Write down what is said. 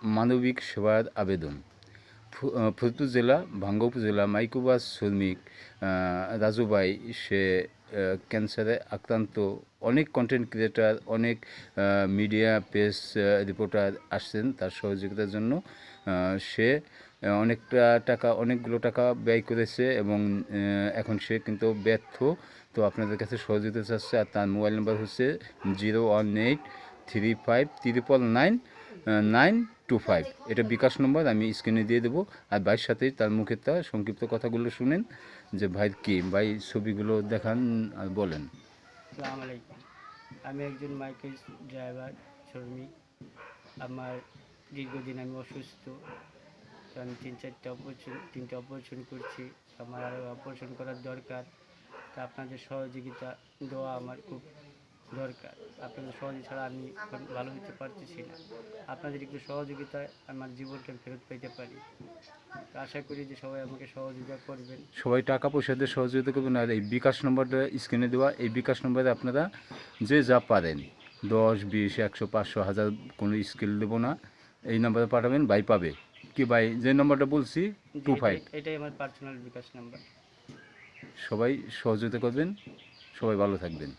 মানবিক সেবার আবেদন। ফরিদপুর জেলা ভাঙ্গা উপজেলা মাইক্রোবাস শ্রমিক রাজু ভাই, সে ক্যান্সারে আক্রান্ত। অনেক কন্টেন্ট ক্রিয়েটার, অনেক মিডিয়া পেজ রিপোর্টার আসছেন তার সহযোগিতার জন্য। সে অনেকগুলো টাকা ব্যয় করেছে এবং এখন সে কিন্তু ব্যর্থ। তো আপনাদের কাছে সহযোগিতা চাচ্ছে। আর তার মোবাইল নাম্বার হচ্ছে 01835999925। এটা বিকাশ নম্বর, আমি স্ক্রিনে দিয়ে দেবো। আর ভাইয়ের সাথেই তার মুখের তা সংক্ষিপ্ত কথাগুলো শুনেন যে ভাই কি, ভাই ছবিগুলো দেখান আর বলেন। আসসালামু আলাইকুম। আমি একজন মাইক্রো ড্রাইভার শ্রমিক। আমার দীর্ঘদিন আমি অসুস্থ, তো আমি তিনটে অপারেশন করছি। আমার আরও অপারেশন করার দরকার। তা আপনাদের সহযোগিতা দেওয়া আমার খুব দরকার। আপনাদের সহযোগিতা ছাড়া আমি এখন ভালো হতে পারতেছি না। আপনাদের একটু সহযোগিতায় আমার জীবনটা ফেরত পেতে পারি। তো আশা করি যে সবাই আমাকে সহযোগিতা করবেন। সবাই টাকা পয়সা দিয়ে সহযোগিতা করবেন। আর এই বিকাশ নম্বরটা স্ক্রিনে দেওয়া, এই বিকাশ নম্বরে আপনারা যে যা পারেন 10, 20, 100, 500, 1000 কোনো স্কেল দেবো না, এই নম্বরে পাঠাবেন, ভাই পাবে। কি ভাই, যে নম্বরটা বলছি 25। এটাই আমার পার্সোনাল বিকাশ নাম্বার। সবাই সহযোগিতা করবেন, সবাই ভালো থাকবেন।